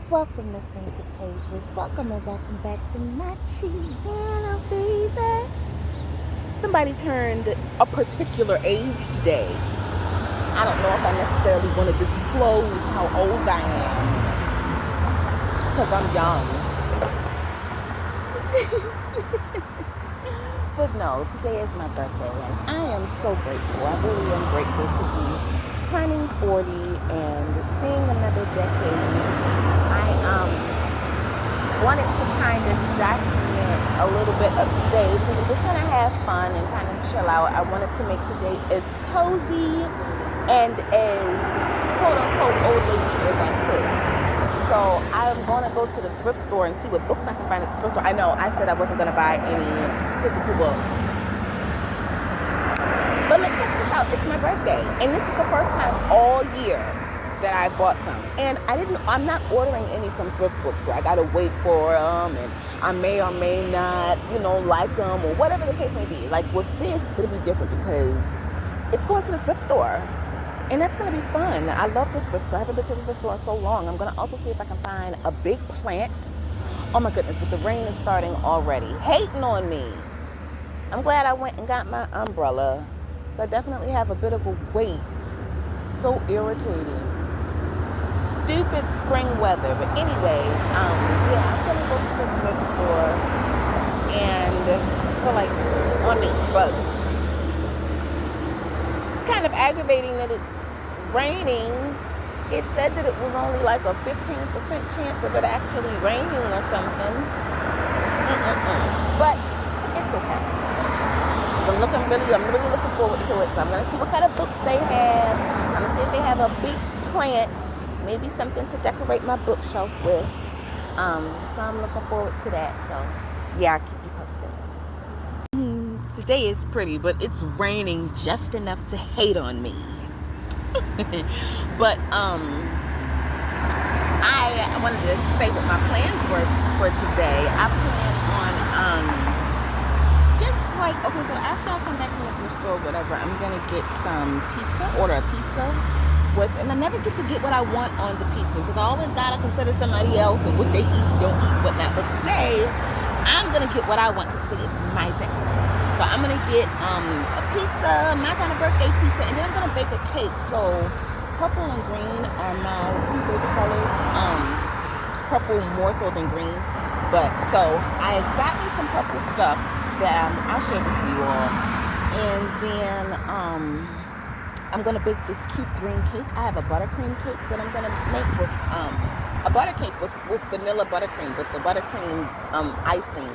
Welcome to Scented Pages. Welcome and welcome back to my channel, baby. Somebody turned a particular age today. I don't know if I necessarily want to disclose how old I am because I'm young. But no, today is my birthday and I am so grateful. I really am grateful to be turning 40 and seeing another decade. I wanted to kind of document a little bit of today because I'm just going to have fun and kind of chill out. I wanted to make today as cozy and as quote-unquote old lady as I could. So I'm going to go to the thrift store and see what books I can find at the thrift store. I know I said I wasn't going to buy any physical books. But let's check this out. It's my birthday. And this is the first time all year that I bought some. And I'm not ordering any from thrift books where I got to wait for them and I may or may not, like them or whatever the case may be. Like with this, it'll be different because it's going to the thrift store. And that's going to be fun. I love the thrift store. I haven't been to the thrift store in so long. I'm going to also see if I can find a big plant. Oh my goodness, but the rain is starting already. Hating on me. I'm glad I went and got my umbrella. So I definitely have a bit of a wait. So irritating. Stupid spring weather. But anyway, I'm going to go to the thrift store and bugs. Kind of aggravating that it's raining. It said that it was only like a 15% chance of it actually raining or something. But it's okay. I'm really looking forward to it. So I'm gonna see what kind of books they have. I'm gonna see if they have a big plant, maybe something to decorate my bookshelf with. So I'm looking forward to that. So yeah, I'll keep you posted. Today is pretty, but it's raining just enough to hate on me. But I wanted to say what my plans were for today. I plan on so after I come back from the thrift store or whatever, I'm gonna get some pizza, order a pizza and I never get to get what I want on the pizza because I always gotta consider somebody else and what they eat, don't eat, whatnot. But today I'm gonna get what I want because today is my day. So I'm going to get a pizza, my kind of birthday pizza, and then I'm going to bake a cake. So purple and green are my two favorite colors. Purple more so than green. But so I got me some purple stuff that I'll share with you all. And then I'm going to bake this cute green cake. I have a buttercream cake that I'm going to make with a butter cake with vanilla buttercream, with the buttercream icing.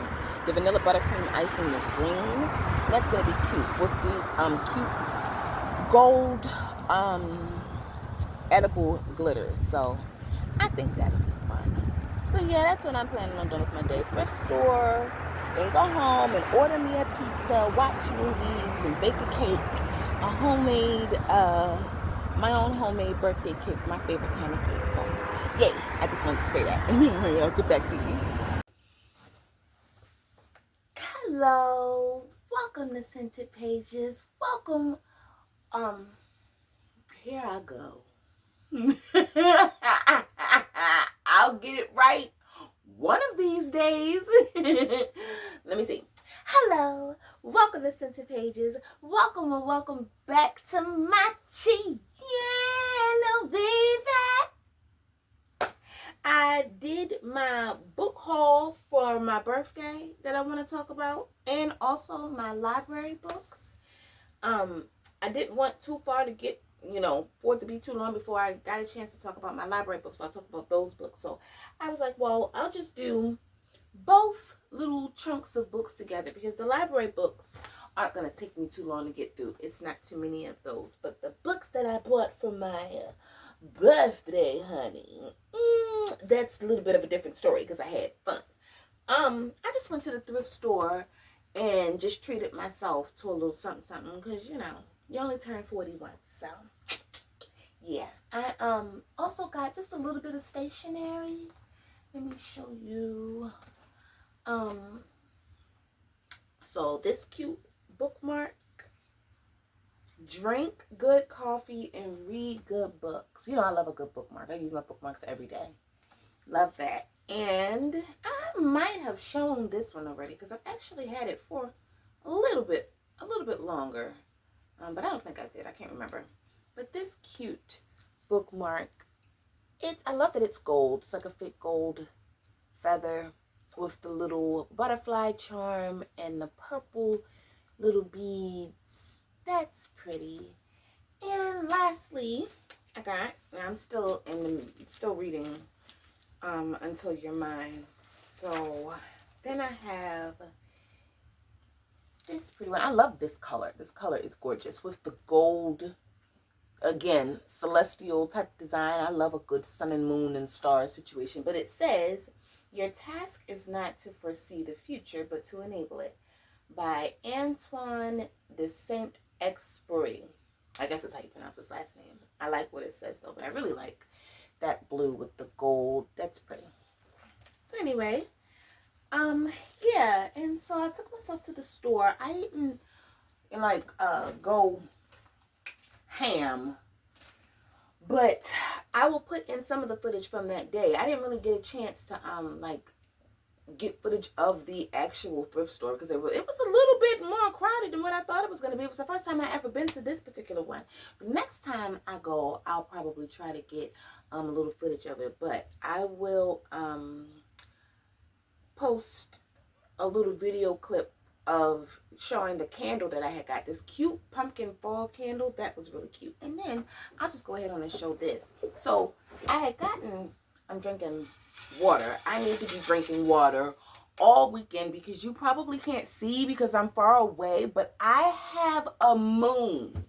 The vanilla buttercream icing is green. That's going to be cute with these cute gold edible glitters. So I think that'll be fun. So yeah, that's what I'm planning on doing with my day. Thrift store, then go home and order me a pizza, watch movies, and bake a cake. A homemade, my own homemade birthday cake, my favorite kind of cake. So yay, I just wanted to say that. Anyway, I'll get back to you. Hello, welcome to Scented Pages. Welcome. Here I go. I'll get it right one of these days. Let me see. Hello, welcome to Scented Pages. Welcome and welcome back to my channel, baby. I did my book haul for my birthday that I want to talk about, and also my library books. I didn't want too far to get, for it to be too long before I got a chance to talk about my library books. So I'll talk about those books. So I was like, well, I'll just do both little chunks of books together because the library books aren't going to take me too long to get through. It's not too many of those. But the books that I bought for my birthday, honey, that's a little bit of a different story because I had fun. I just went to the thrift store and just treated myself to a little something because you only turn 40 once. So yeah, I also got just a little bit of stationery. Let me show you. So this cute bookmark. Drink good coffee and read good books. I love a good bookmark. I use my bookmarks every day. Love that. And I might have shown this one already because I've actually had it for a little bit longer. But I don't think I did. I can't remember. But this cute bookmark, I love that it's gold. It's like a fake gold feather with the little butterfly charm and the purple little beads. That's pretty. And lastly, I'm still reading Until You're Mine. So then I have this pretty one. I love this color. This color is gorgeous with the gold, again, celestial type design. I love a good sun and moon and stars situation. But it says, your task is not to foresee the future, but to enable it. By Antoine de Saint-Exupéry. I guess that's how you pronounce his last name. I like what it says though, but I really like that blue with the gold. That's pretty. So anyway, yeah, and so I took myself to the store. I didn't like go ham, but I will put in some of the footage from that day. I didn't really get a chance to like get footage of the actual thrift store because it was a little bit more crowded than what I thought it was going to be. It was the first time I ever been to this particular one. But next time I go, I'll probably try to get a little footage of it. But I will post a little video clip of showing the candle that I had got. This cute pumpkin fall candle. That was really cute. And then I'll just go ahead on and show this. So I had gotten, I'm drinking water. I need to be drinking water all weekend because you probably can't see because I'm far away, but I have a moon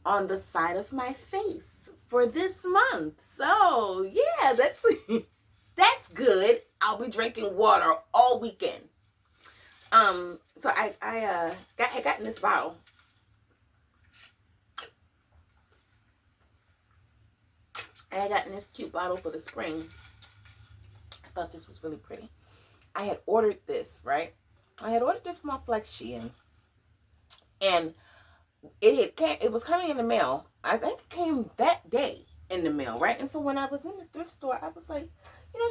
on the side of my face for this month. So yeah, that's that's good. I'll be drinking water all weekend. So I had gotten this bottle. I had gotten this cute bottle for the spring. I thought this was really pretty. I had ordered this, right? I had ordered this from off like Shein. And it was coming in the mail. I think it came that day in the mail, right? And so when I was in the thrift store, I was like,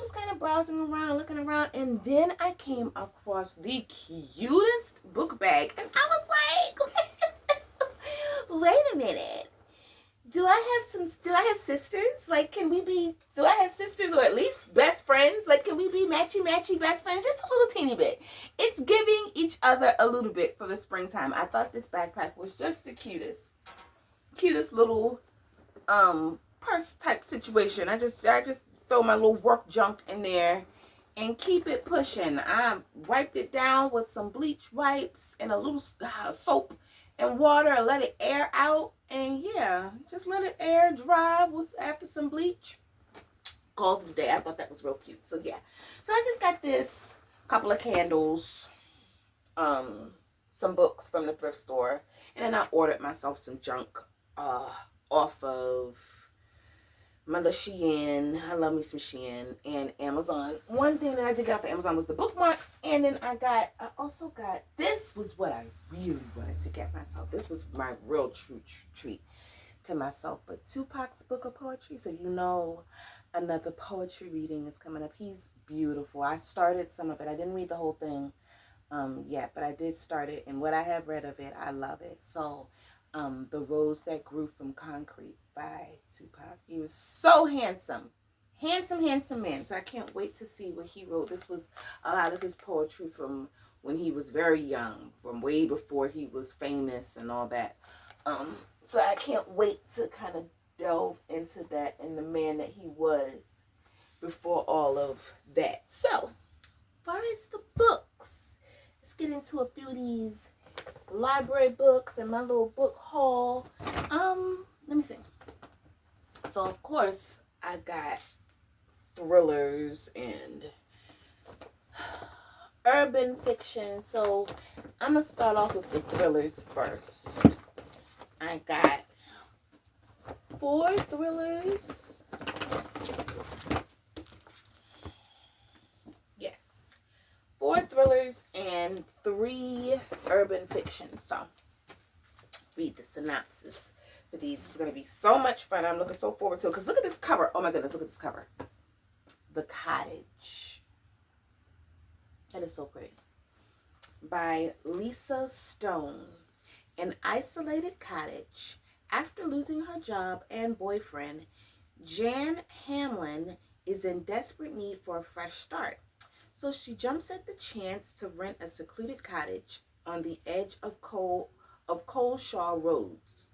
just kind of browsing around, looking around, and then I came across the cutest book bag, and I was like, wait a minute. Do I have sisters? Like, do I have sisters or at least best friends? Like, can we be matchy best friends? Just a little teeny bit. It's giving each other a little bit for the springtime. I thought this backpack was just the cutest little purse type situation. I just throw my little work junk in there and keep it pushing. I wiped it down with some bleach wipes and a little soap and water and let it air out. And yeah, just let it air dry after some bleach. Called it a day. I thought that was real cute. So yeah. So I just got this couple of candles, some books from the thrift store, and then I ordered myself some junk off of my Shein. I love me some Shein and Amazon. One thing that I did get off of Amazon was the bookmarks, and then I also got, this was what I really wanted to get myself. This was my real true treat to myself. But Tupac's book of poetry, so another poetry reading is coming up. He's beautiful. I started some of it. I didn't read the whole thing yet, but I did start it, and what I have read of it, I love it. So The Rose That Grew from Concrete by Tupac. He was so handsome man. So I can't wait to see what he wrote. This was a lot of his poetry from when he was very young, from way before he was famous and all that. So I can't wait to kind of delve into that and the man that he was before all of that. So, as far as the books, let's get into a few of these library books and my little book haul. Let me see. So of course I got thrillers and urban fiction. So I'm gonna start off with the thrillers first. I got 4 thrillers. Yes. 4 thrillers and 3 urban fiction. So read the synopsis for these. It's going to be so much fun. I'm looking so forward to it. Because look at this cover. Oh my goodness, look at this cover. The Cottage. That is so pretty. By Lisa Stone. An isolated cottage. After losing her job and boyfriend, Jan Hamlin is in desperate need for a fresh start. So she jumps at the chance to rent a secluded cottage on the edge of Coleshaw Woods.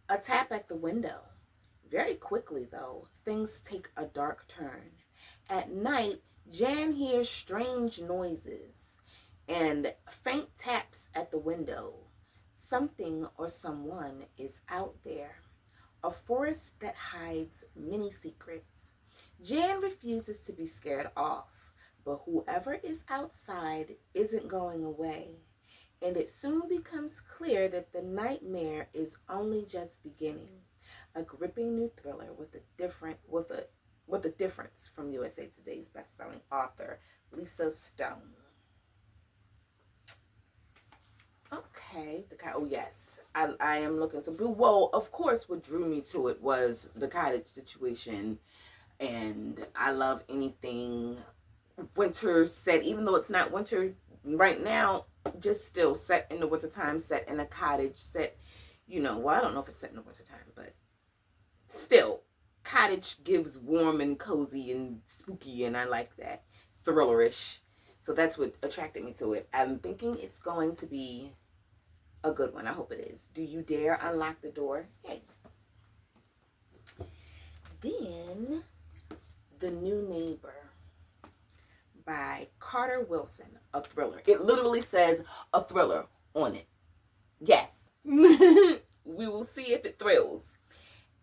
A tap at the window. Very quickly, though, things take a dark turn. At night, Jan hears strange noises and faint taps at the window. Something or someone is out there. A forest that hides many secrets. Jan refuses to be scared off, but whoever is outside isn't going away. And it soon becomes clear that the nightmare is only just beginning. A gripping new thriller with a difference from USA Today's best-selling author Lisa Stone. Okay, oh yes, I am looking to. Well, of course, what drew me to it was the cottage situation, and I love anything winter set, even though it's not winter right now. Just still set in the wintertime, set in a cottage, set, well, I don't know if it's set in the wintertime, but still, cottage gives warm and cozy and spooky, and I like that. Thrillerish. So that's what attracted me to it. I'm thinking it's going to be a good one. I hope it is. Do you dare unlock the door? Yay. Then, The New Neighbor by Carter Wilson, a thriller. It literally says a thriller on it. Yes. We will see if it thrills.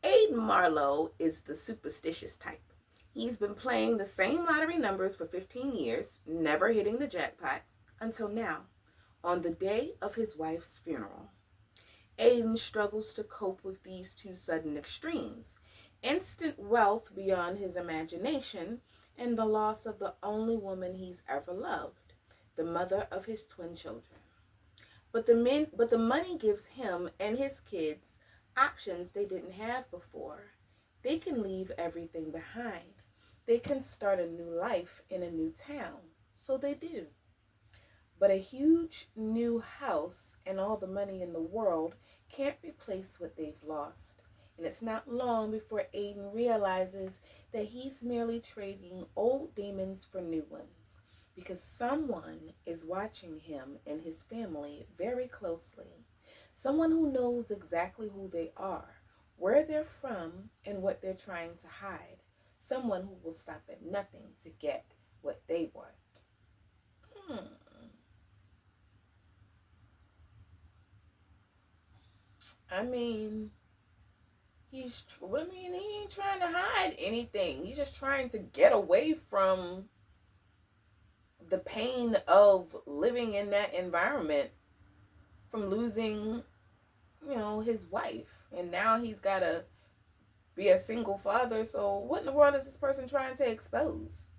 Aiden Marlowe is the superstitious type. He's been playing the same lottery numbers for 15 years, never hitting the jackpot, until now, on the day of his wife's funeral. Aiden struggles to cope with these two sudden extremes: instant wealth beyond his imagination, and the loss of the only woman he's ever loved, the mother of his twin children. But the money gives him and his kids options they didn't have before. They can leave everything behind. They can start a new life in a new town. So they do. But a huge new house and all the money in the world can't replace what they've lost. And it's not long before Aiden realizes that he's merely trading old demons for new ones, because someone is watching him and his family very closely. Someone who knows exactly who they are, where they're from, and what they're trying to hide. Someone who will stop at nothing to get what they want. I mean, he ain't trying to hide anything. He's just trying to get away from the pain of living in that environment, from losing, his wife. And now he's got to be a single father. So what in the world is this person trying to expose?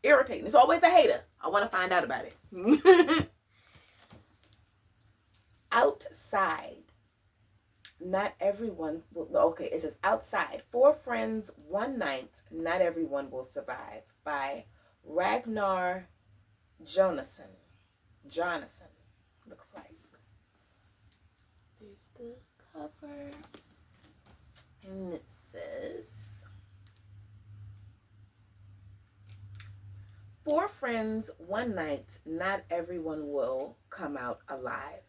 Irritating. It's always a hater. I want to find out about it. Outside. Not everyone will. Okay, it says outside. 4 friends, 1 night. Not everyone will survive. By Ragnar Jonasson. Looks like. There's the cover. And it says, 4 friends, 1 night. Not everyone will come out alive.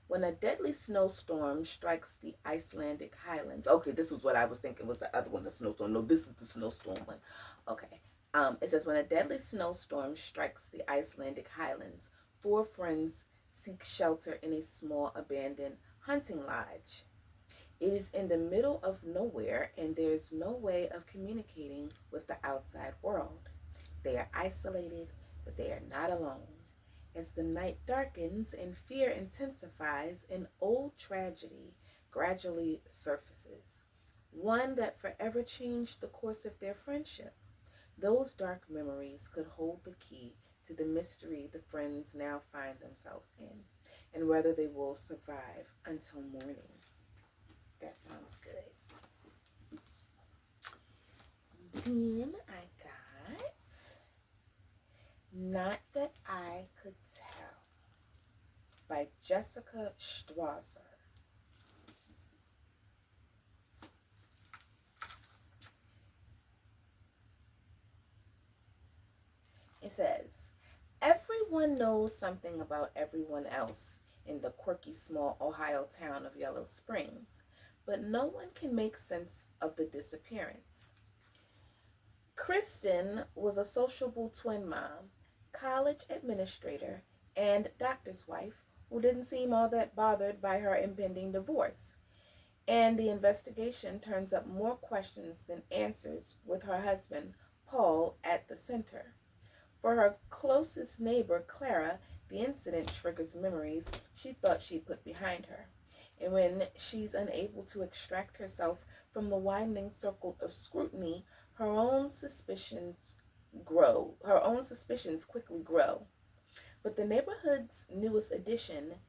When a deadly snowstorm strikes the Icelandic highlands. Okay, this is what I was thinking was the other one, the snowstorm. No, this is the snowstorm one. Okay. It says, when a deadly snowstorm strikes the Icelandic highlands, 4 friends seek shelter in a small abandoned hunting lodge. It is in the middle of nowhere, and there is no way of communicating with the outside world. They are isolated, but they are not alone. As the night darkens and fear intensifies, an old tragedy gradually surfaces, one that forever changed the course of their friendship. Those dark memories could hold the key to the mystery the friends now find themselves in, and whether they will survive until morning. That sounds good. Then I got Not That I Could Tell by Jessica Strasser. It says, everyone knows something about everyone else in the quirky small Ohio town of Yellow Springs, but no one can make sense of the disappearance. Kristen was a sociable twin mom, college administrator, and doctor's wife who didn't seem all that bothered by her impending divorce. And the investigation turns up more questions than answers with her husband, Paul, at the center. For her closest neighbor, Clara, the incident triggers memories she thought she'd put behind her. And when she's unable to extract herself from the widening circle of scrutiny, her own suspicions quickly grow. But the neighborhood's newest addition,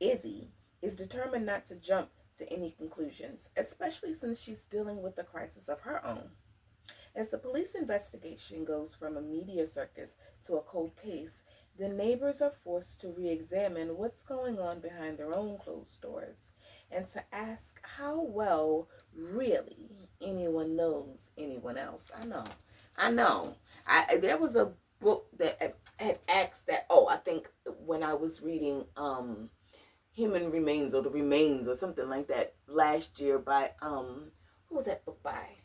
Izzy, is determined not to jump to any conclusions, especially since she's dealing with a crisis of her own. As the police investigation goes from a media circus to a cold case, the neighbors are forced to re-examine what's going on behind their own closed doors and to ask how well really anyone knows anyone else. I know. There was a book that had asked that. Oh, I think when I was reading Human Remains or The Remains or something like that last year by who was that book by?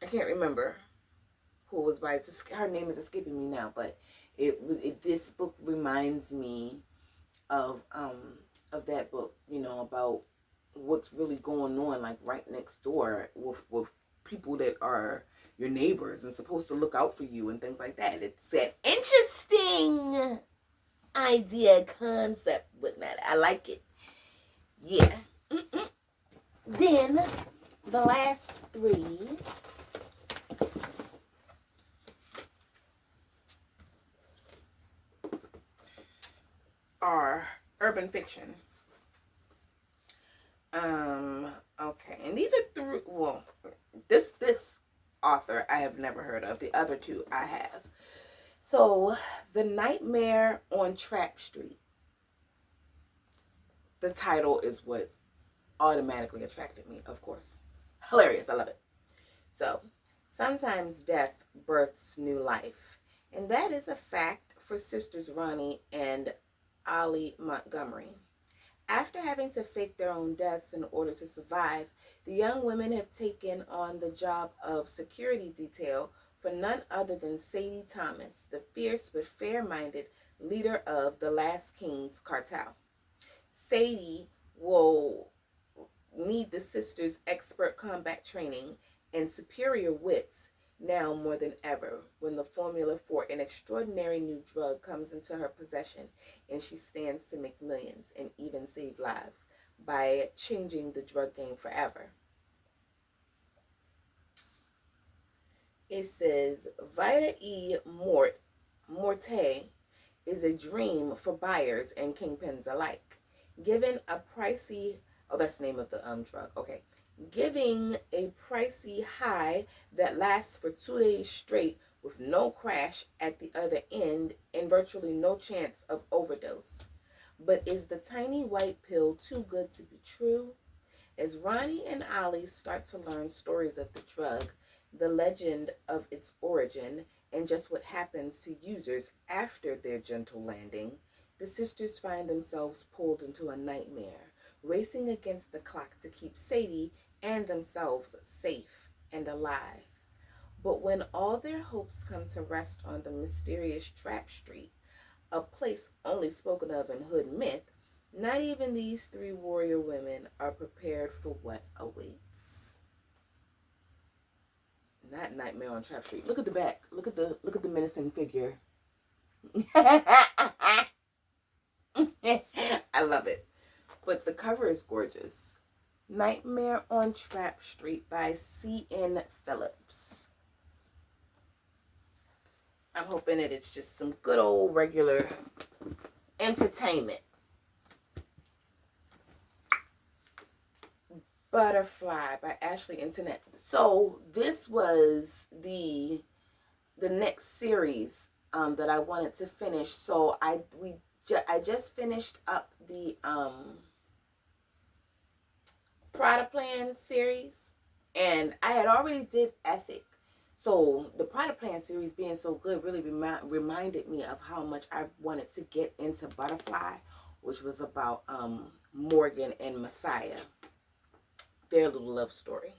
I can't remember who it was by. Her name is escaping me now, but this book reminds me of that book, about what's really going on, like right next door with people that are your neighbors and supposed to look out for you and things like that. It's an interesting idea, concept, whatnot. I like it. Yeah. Then the last three are urban fiction. Okay, and these are this author I have never heard of. The other two I have. So, The Nightmare on Trap Street. The title is what automatically attracted me, of course. Hilarious, I love it. So, sometimes death births new life, and that is a fact for sisters Ronnie and Ollie Montgomery. After having to fake their own deaths in order to survive, the young women have taken on the job of security detail for none other than Sadie Thomas, the fierce but fair-minded leader of the Last Kings cartel. Sadie will need the sisters' expert combat training and superior wits now more than ever when the formula for an extraordinary new drug comes into her possession and she stands to make millions and even save lives by changing the drug game forever. It says Vita E. Morte is a dream for buyers and kingpins alike. Given a pricey, that's the name of the drug, okay. Giving a pricey high that lasts for 2 days straight with no crash at the other end and virtually no chance of overdose. But is the tiny white pill too good to be true? As Ronnie and Ollie start to learn stories of the drug, the legend of its origin, and just what happens to users after their gentle landing, the sisters find themselves pulled into a nightmare, racing against the clock to keep Sadie and themselves safe and alive. But when all their hopes come to rest on the mysterious Trap Street, a place only spoken of in hood myth, not even these three warrior women are prepared for what awaits. Not Nightmare on Trap Street. Look at the back. Look at the menacing figure. I love it. But the cover is gorgeous. Nightmare on Trap Street by C.N. Phillips. I'm hoping that it's just some good old regular entertainment. Butterfly by Ashley Internet. So this was the next series that I wanted to finish. So I just finished up the Prada Plan series, and I had already did Ethic. So the Prada Plan series being so good really reminded me of how much I wanted to get into Butterfly, which was about Morgan and Messiah, their little love story.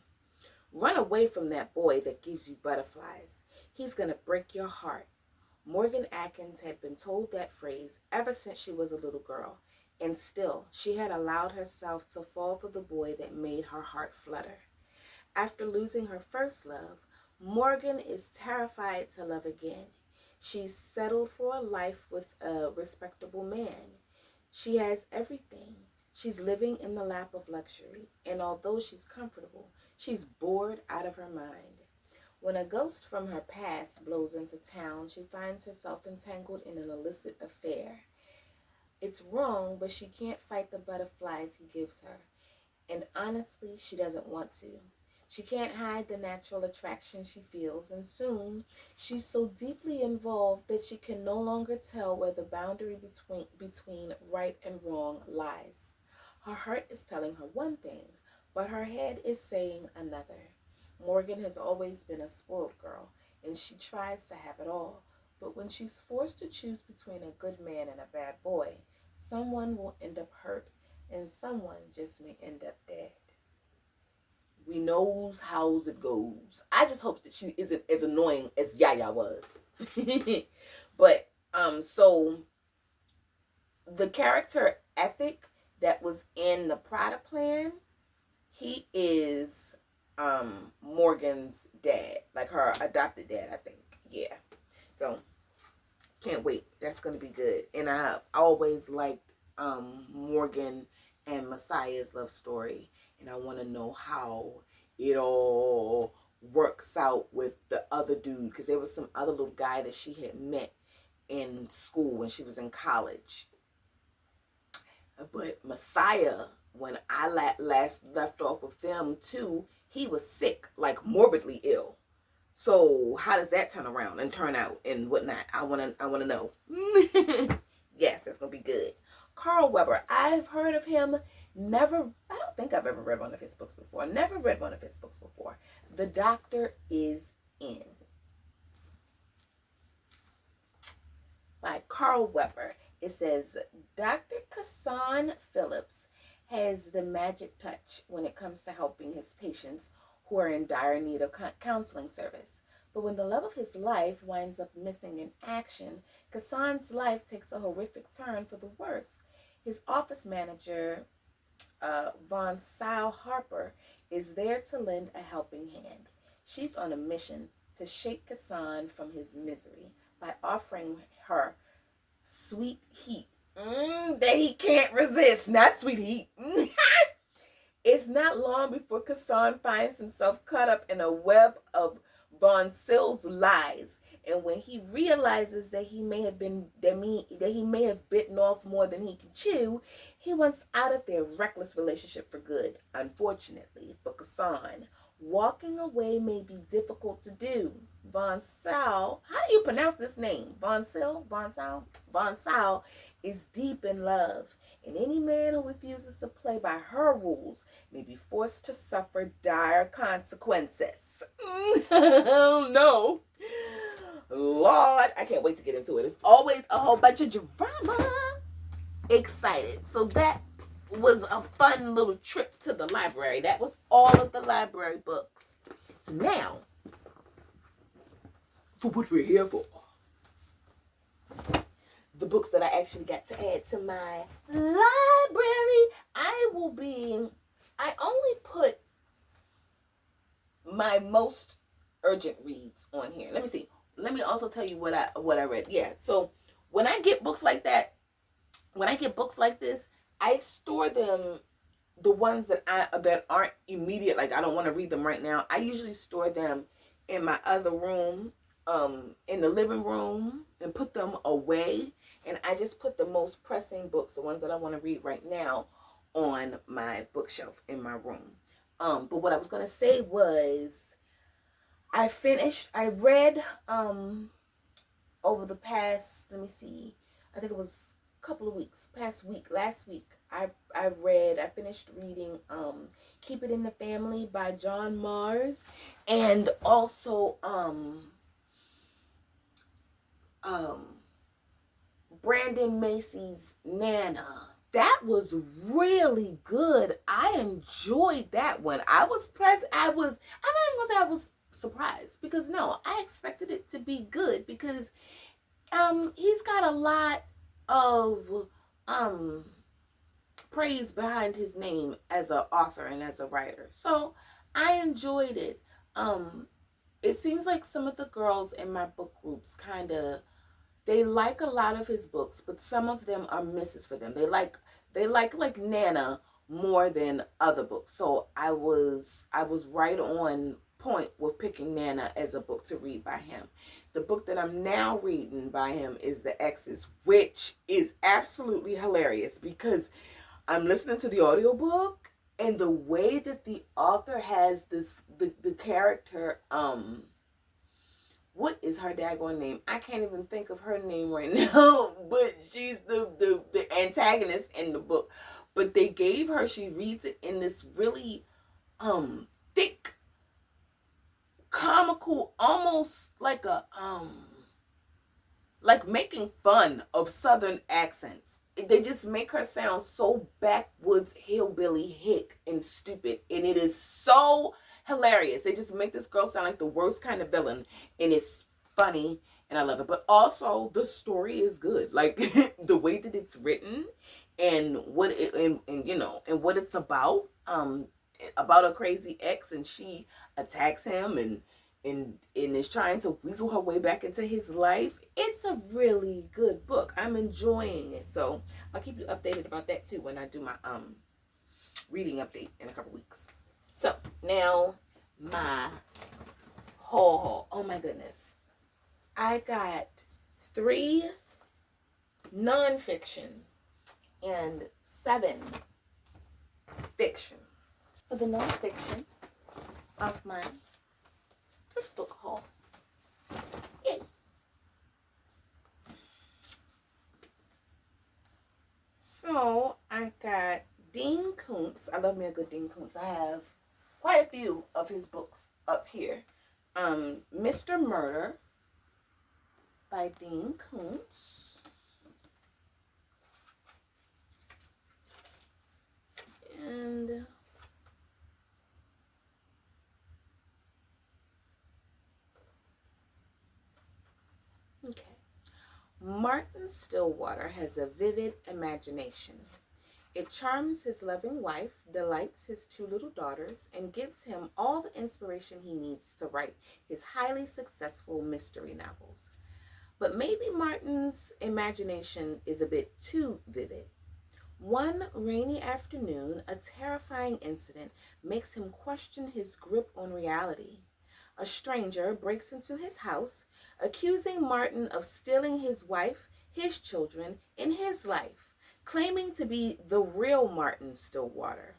Run away from that boy that gives you butterflies. He's going to break your heart. Morgan Atkins had been told that phrase ever since she was a little girl, and still she had allowed herself to fall for the boy that made her heart flutter. After losing her first love, Morgan is terrified to love again. She's settled for a life with a respectable man. She has everything. She's living in the lap of luxury, and although she's comfortable, she's bored out of her mind. When a ghost from her past blows into town, she finds herself entangled in an illicit affair. It's wrong, but she can't fight the butterflies he gives her, and honestly, she doesn't want to. She can't hide the natural attraction she feels, and soon she's so deeply involved that she can no longer tell where the boundary between right and wrong lies. Her heart is telling her one thing, but her head is saying another. Morgan has always been a spoiled girl, and she tries to have it all. But when she's forced to choose between a good man and a bad boy, someone will end up hurt, and someone just may end up dead. We knows how it goes. I just hope that she isn't as annoying as Yaya was. But so the character Ethic that was in the Prada Plan, he is Morgan's dad, like her adopted dad, I think. Yeah. So can't wait. That's gonna be good. And I always liked Morgan and Messiah's love story, and I want to know how it all works out with the other dude, because there was some other little guy that she had met in school when she was in college. But Messiah, when I last left off with them too, he was sick, like morbidly ill. So how does that turn around and turn out and whatnot? I wanna know. Yes, that's gonna be good. Carl Weber, I've heard of him. I don't think I've ever read one of his books before. Never read one of his books before. The Doctor is In, by Carl Weber. It says, Dr. Kassan Phillips has the magic touch when it comes to helping his patients who are in dire need of counseling service. But when the love of his life winds up missing in action, Kassan's life takes a horrific turn for the worse. His office manager, Von Sile Harper, is there to lend a helping hand. She's on a mission to shake Kassan from his misery by offering her sweet heat that he can't resist. Not sweet heat. It's not long before Kassan finds himself caught up in a web of Von Sille's lies, and when he realizes that he may have bitten off more than he can chew, he wants out of their reckless relationship for good. Unfortunately for Kassan, walking away may be difficult to do. Von Sile, how do you pronounce this name? Von Sille? Von Sile? Von Sile is deep in love, and any man who refuses to play by her rules may be forced to suffer dire consequences. Oh no. Lord, I can't wait to get into it. It's always a whole bunch of drama. Excited. So that was a fun little trip to the library. That was all of the library books. So now, for what we're here for, the books that I actually got to add to my library, I only put my most urgent reads on here. Let me see. Let me also tell you what I read. Yeah. So when I get books like that, when I get books like this, I store them, the ones that aren't immediate, like I don't want to read them right now. I usually store them in my other room, in the living room, and put them away. And I just put the most pressing books, the ones that I want to read right now, on my bookshelf in my room. But what I was gonna say was I read over the past, let me see, I think it was a couple of weeks, last week, I finished reading Keep It in the Family by John Mars, and also Brandon Macy's Nana. That was really good. I enjoyed that one. I'm not even gonna say I was surprised, because no, I expected it to be good, because he's got a lot of praise behind his name as an author and as a writer. So I enjoyed it. It seems like some of the girls in my book groups they like a lot of his books, but some of them are misses for them. They like Nana more than other books. So I was right on point with picking Nana as a book to read by him. The book that I'm now reading by him is The Exes, which is absolutely hilarious, because I'm listening to the audiobook, and the way that the author has the character, what is her daggone name? I can't even think of her name right now, but she's the antagonist in the book. But she reads it in this really thick, comical, almost like like making fun of Southern accents. They just make her sound so backwoods, hillbilly, hick, and stupid, and it is so hilarious. They just make this girl sound like the worst kind of villain, and it's funny, and I love it. But also, the story is good. Like the way that it's written, and what what it's about a crazy ex, and she attacks him, and is trying to weasel her way back into his life. It's a really good book. I'm enjoying it. So I'll keep you updated about that too when I do my reading update in a couple weeks. So now my haul. Oh my goodness. I got 3 nonfiction and 7 fiction. For the nonfiction of my thrift book haul. Yay. So I got Dean Koontz. I love me a good Dean Koontz. I have quite a few of his books up here. Mr. Murder by Dean Koontz. And okay. Martin Stillwater has a vivid imagination. It charms his loving wife, delights his 2 little daughters, and gives him all the inspiration he needs to write his highly successful mystery novels. But maybe Martin's imagination is a bit too vivid. One rainy afternoon, a terrifying incident makes him question his grip on reality. A stranger breaks into his house, accusing Martin of stealing his wife, his children, and his life, claiming to be the real Martin Stillwater.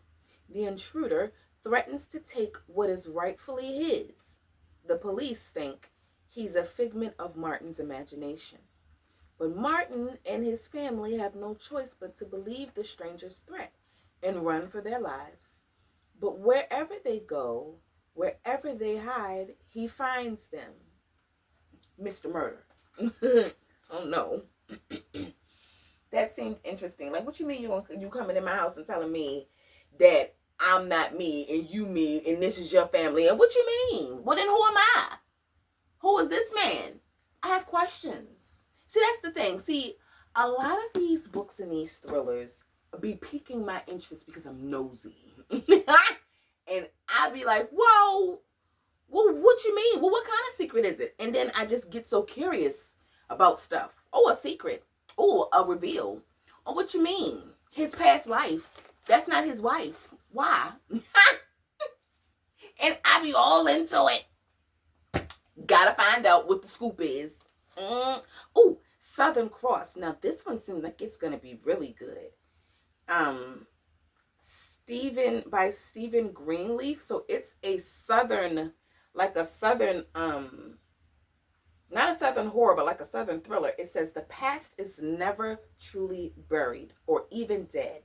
The intruder threatens to take what is rightfully his. The police think he's a figment of Martin's imagination. But Martin and his family have no choice but to believe the stranger's threat and run for their lives. But wherever they go, wherever they hide, he finds them. Mr. Murder. Oh no. That seemed interesting. Like, what you mean you coming in my house and telling me that I'm not me and you me and this is your family? And what you mean? Well, then who am I? Who is this man? I have questions. See, that's the thing. See, a lot of these books and these thrillers be piquing my interest because I'm nosy. And I be like, whoa, well, what you mean? Well, what kind of secret is it? And then I just get so curious about stuff. Oh, a secret. Oh, a reveal. Oh, what you mean? His past life. That's not his wife. Why? And I be all into it. Gotta find out what the scoop is. Oh, Southern Cross. Now, this one seems like it's going to be really good. by Stephen Greenleaf. So it's a southern, like a southern, not a southern horror, but like a southern thriller. It says the past is never truly buried or even dead.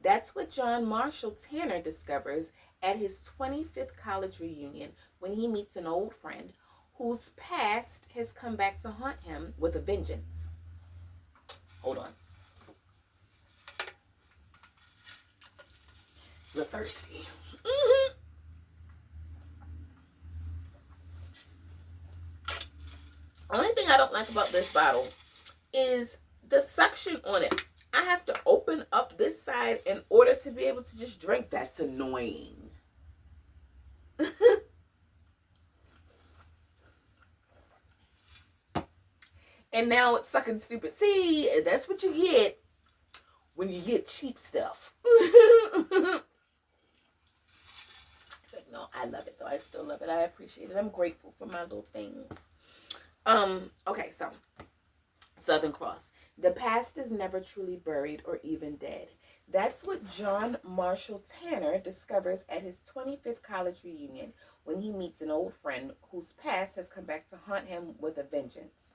That's what John Marshall Tanner discovers at his 25th college reunion when he meets an old friend whose past has come back to haunt him with a vengeance. Hold on. You're thirsty. Mm-hmm. Only thing I don't like about this bottle is the suction on it. I have to open up this side in order to be able to just drink. That's annoying. And now it's sucking stupid. See, that's what you get when you get cheap stuff. It's like, no, I love it though. I still love it. I appreciate it. I'm grateful for my little things. Okay, so Southern Cross. The past is never truly buried or even dead. That's what John Marshall Tanner discovers at his 25th college reunion when he meets an old friend whose past has come back to haunt him with a vengeance.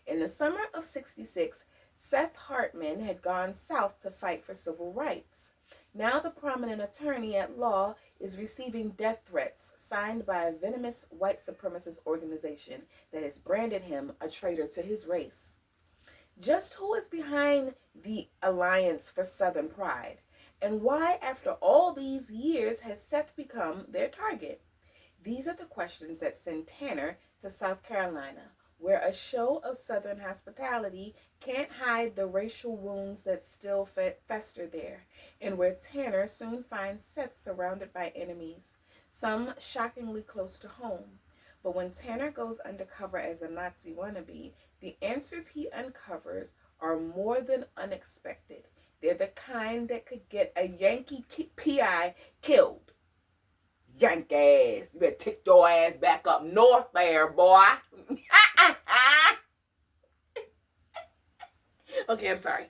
In the summer of '66, Seth Hartman had gone south to fight for civil rights. Now the prominent attorney at law is receiving death threats signed by a venomous white supremacist organization that has branded him a traitor to his race. Just who is behind the Alliance for Southern Pride? And why, after all these years, has Seth become their target? These are the questions that send Tanner to South Carolina, where a show of Southern hospitality can't hide the racial wounds that still fester there, and where Tanner soon finds Seth surrounded by enemies, some shockingly close to home. But when Tanner goes undercover as a Nazi wannabe, the answers he uncovers are more than unexpected. They're the kind that could get a Yankee PI killed. Yank ass. You better take your ass back up north there, boy. Okay, I'm sorry.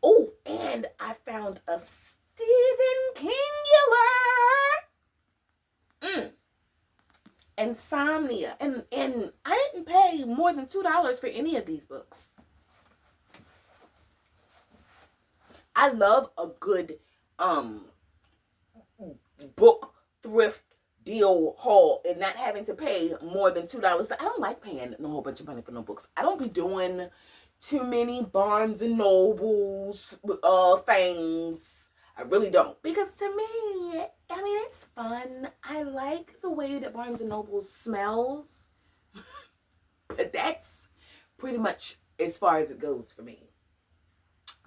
Oh, and I found a Stephen King Insomnia. And I didn't pay more than $2 for any of these books. I love a good book thrift deal haul and not having to pay more than $2. I don't like paying a whole bunch of money for no books. I don't be doing too many Barnes and Nobles things. I really don't. Because to me, I mean, it's fun. I like the way that Barnes and Noble smells. But that's pretty much as far as it goes for me.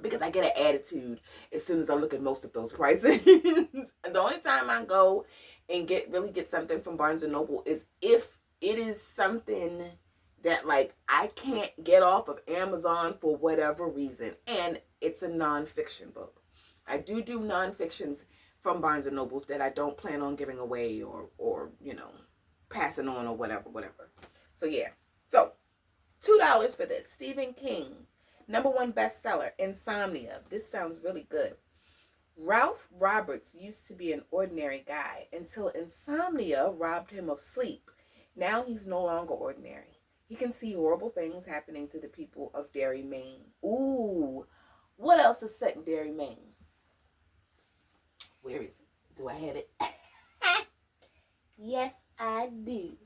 Because I get an attitude as soon as I look at most of those prices. And the only time I go and really get something from Barnes and Noble is if it is something that like I can't get off of Amazon for whatever reason, and it's a nonfiction book. I do nonfictions from Barnes and Nobles that I don't plan on giving away or you know, passing on or whatever. So yeah. So $2 for this. Stephen King, #1 bestseller, Insomnia. This sounds really good. Ralph Roberts used to be an ordinary guy until insomnia robbed him of sleep. Now he's no longer ordinary. He can see horrible things happening to the people of Derry, Maine. Ooh, what else is set in Derry, Maine? Where is it? Do I have it? Yes, I do.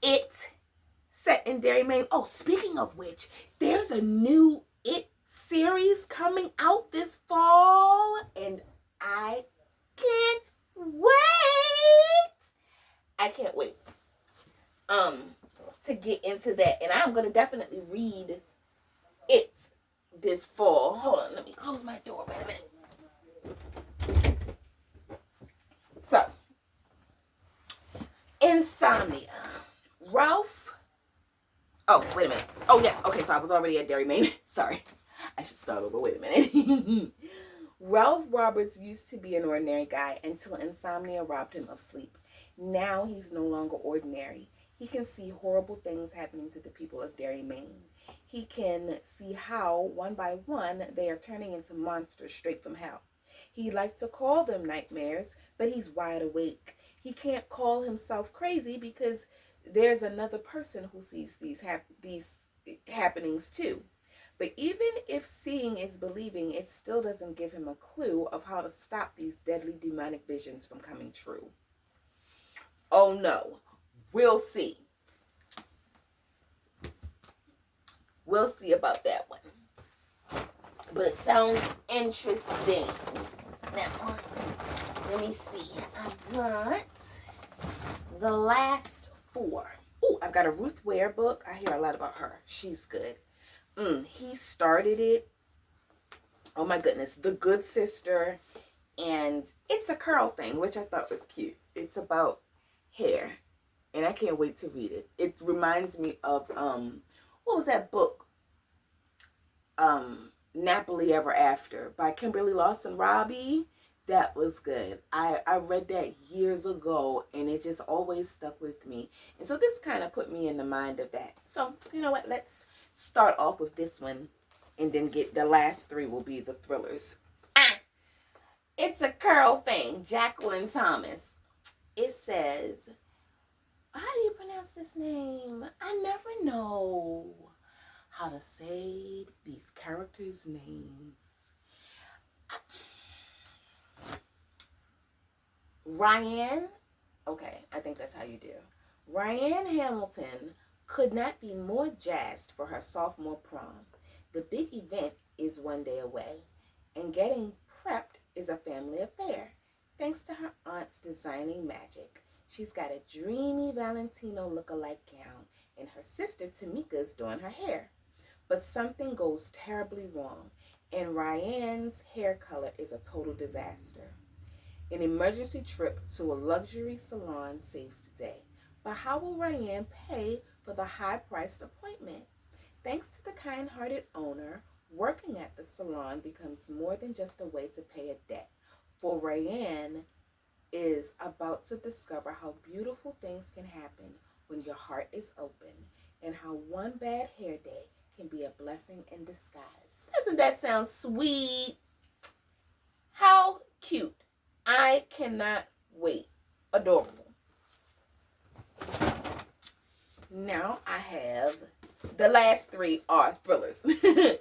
It's set in Derry, Maine. Oh, speaking of which, there's a new It series coming out this fall, and I can't wait. I can't wait to get into that, and I'm gonna definitely read it this fall. Hold on, let me close my door. Wait a minute. So, Insomnia. Ralph. Oh, wait a minute. Oh, yes. Okay, so I was already at Derry, Maine. Sorry. I should start over. Wait a minute. Ralph Roberts used to be an ordinary guy until insomnia robbed him of sleep. Now he's no longer ordinary. He can see horrible things happening to the people of Derry, Maine. He can see how, one by one, they are turning into monsters straight from hell. He likes to call them nightmares, but he's wide awake. He can't call himself crazy because there's another person who sees these happenings too. But even if seeing is believing, it still doesn't give him a clue of how to stop these deadly demonic visions from coming true. Oh no, we'll see. We'll see about that one. But it sounds interesting. Now, let me see. I've got the last four. Oh, I've got a Ruth Ware book. I hear a lot about her. She's good. He started it. Oh my goodness. The Good Sister. And it's a curl thing, which I thought was cute. It's about hair. And I can't wait to read it. It reminds me of, what was that book? Napoli Ever After by Kimberly Lawson Robbie. That was good. I read that years ago, and it just always stuck with me. And so this kind of put me in the mind of that. So, you know what? Let's start off with this one, and then get the last three will be the thrillers. It's a curl thing. Jacqueline Thomas. It says, how do you pronounce this name? I never know how to say these characters' names. Ryan, okay, I think that's how you do. Ryan Hamilton could not be more jazzed for her sophomore prom. The big event is one day away, and getting prepped is a family affair. Thanks to her aunt's designing magic, she's got a dreamy Valentino look-alike gown, and her sister Tamika's doing her hair. But something goes terribly wrong, and Ryan's hair color is a total disaster. An emergency trip to a luxury salon saves the day. But how will Ryan pay for the high-priced appointment? Thanks to the kind-hearted owner, working at the salon becomes more than just a way to pay a debt. For Ryan is about to discover how beautiful things can happen when your heart is open, and how one bad hair day can be a blessing in disguise. Doesn't that sound sweet? How cute. I cannot wait. Adorable. Now I have the last three are thrillers. The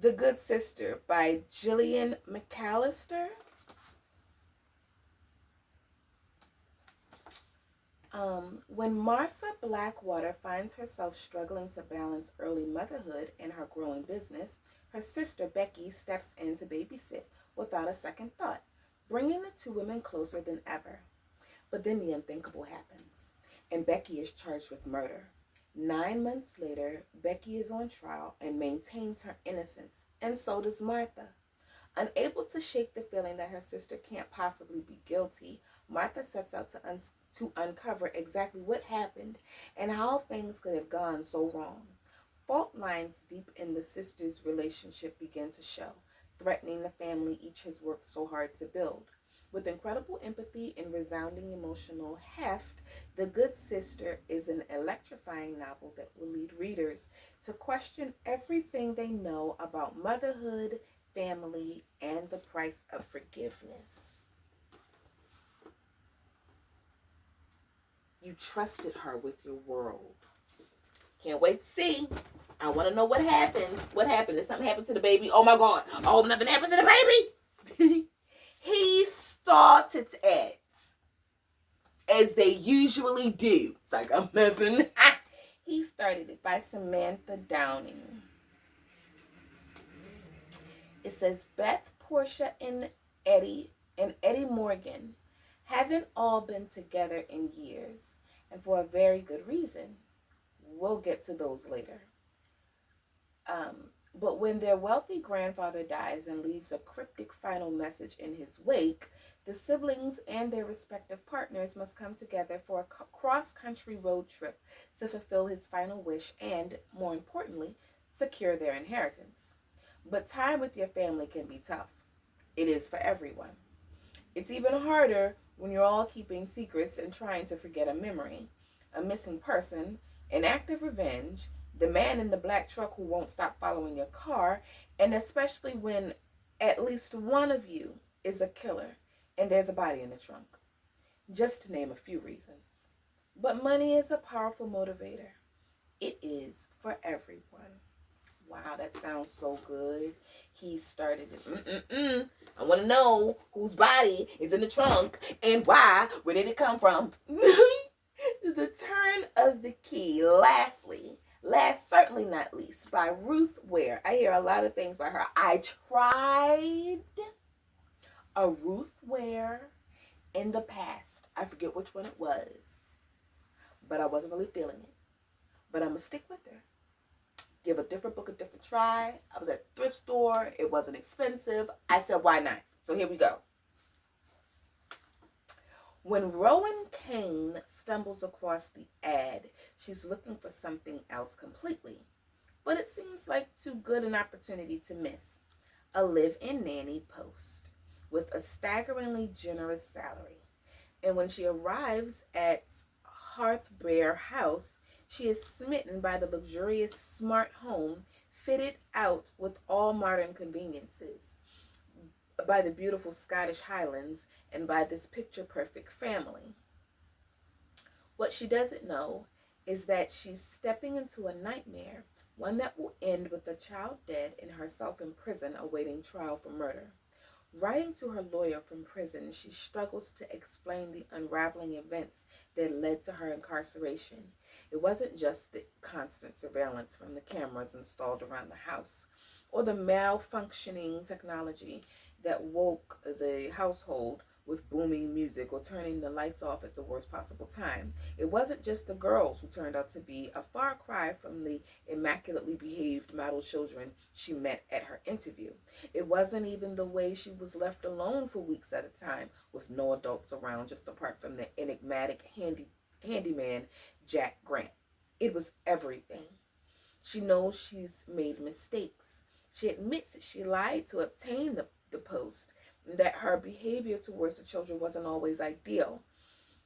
Good Sister by Gillian McAllister. When Martha Blackwater finds herself struggling to balance early motherhood and her growing business, her sister Becky steps in to babysit without a second thought, bringing the two women closer than ever. But then the unthinkable happens, and Becky is charged with murder. 9 months later, Becky is on trial and maintains her innocence, and so does Martha. Unable to shake the feeling that her sister can't possibly be guilty, Martha sets out to uncover exactly what happened and how things could have gone so wrong. Fault lines deep in the sisters' relationship begin to show, threatening the family each has worked so hard to build. With incredible empathy and resounding emotional heft, The Good Sister is an electrifying novel that will lead readers to question everything they know about motherhood, family, and the price of forgiveness. You trusted her with your world. Can't wait to see. I want to know what happens. What happened? Did something happen to the baby? Oh my God. Oh, nothing happened to the baby. He started it, as they usually do. It's like I'm messing. He started it by Samantha Downing. It says Beth, Portia, and Eddie Morgan haven't all been together in years, and for a very good reason. We'll get to those later. But when their wealthy grandfather dies and leaves a cryptic final message in his wake, the siblings and their respective partners must come together for a cross-country road trip to fulfill his final wish and, more importantly, secure their inheritance. But time with your family can be tough. It is for everyone. It's even harder when you're all keeping secrets and trying to forget a memory, a missing person, an act of revenge, the man in the black truck who won't stop following your car, and especially when at least one of you is a killer and there's a body in the trunk. Just to name a few reasons. But money is a powerful motivator. It is for everyone. Wow, that sounds so good. He started it. I want to know whose body is in the trunk and why. Where did it come from? The Turn of the Key. Lastly, last certainly not least, by Ruth Ware. I hear a lot of things by her. I tried a Ruth Ware in the past. I forget which one it was, but I wasn't really feeling it. But I'm going to stick with her. Give a different book a different try. I was at a thrift store. It wasn't expensive. I said, why not? So here we go. When Rowan Kane stumbles across the ad, she's looking for something else completely. But it seems like too good an opportunity to miss. A live-in nanny post with a staggeringly generous salary. And when she arrives at Hearthbear House, she is smitten by the luxurious smart home fitted out with all modern conveniences, by the beautiful Scottish Highlands, and by this picture-perfect family. What she doesn't know is that she's stepping into a nightmare, one that will end with the child dead and herself in prison awaiting trial for murder. Writing to her lawyer from prison, she struggles to explain the unraveling events that led to her incarceration. It wasn't just the constant surveillance from the cameras installed around the house, or the malfunctioning technology that woke the household with booming music or turning the lights off at the worst possible time. It wasn't just the girls who turned out to be a far cry from the immaculately behaved model children she met at her interview. It wasn't even the way she was left alone for weeks at a time with no adults around, just apart from the enigmatic handyman Jack Grant. It was everything. She knows she's made mistakes. She admits that she lied to obtain the post, and that her behavior towards the children wasn't always ideal.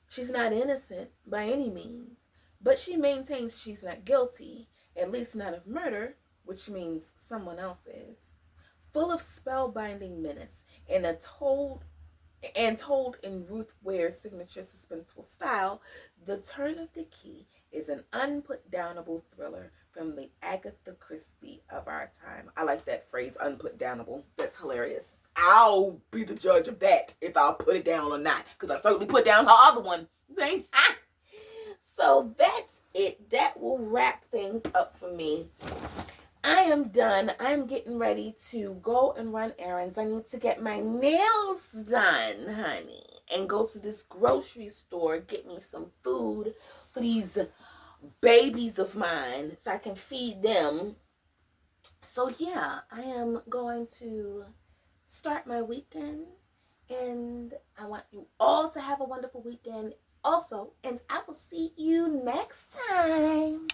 She's not innocent by any means, but she maintains she's not guilty, at least not of murder, which means someone else is. Full of spellbinding menace and told in Ruth Ware's signature suspenseful style, The Turn of the Key is an unputdownable thriller from the Agatha Christie of our time. I like that phrase, unputdownable. That's hilarious. I'll be the judge of that, if I'll put it down or not, because I certainly put down her other one. See? So that's it. That will wrap things up for me. I am done. I'm getting ready to go and run errands. I need to get my nails done, honey, and go to this grocery store, get me some food for these babies of mine so I can feed them. So yeah, I am going to start my weekend, and I want you all to have a wonderful weekend also, and I will see you next time.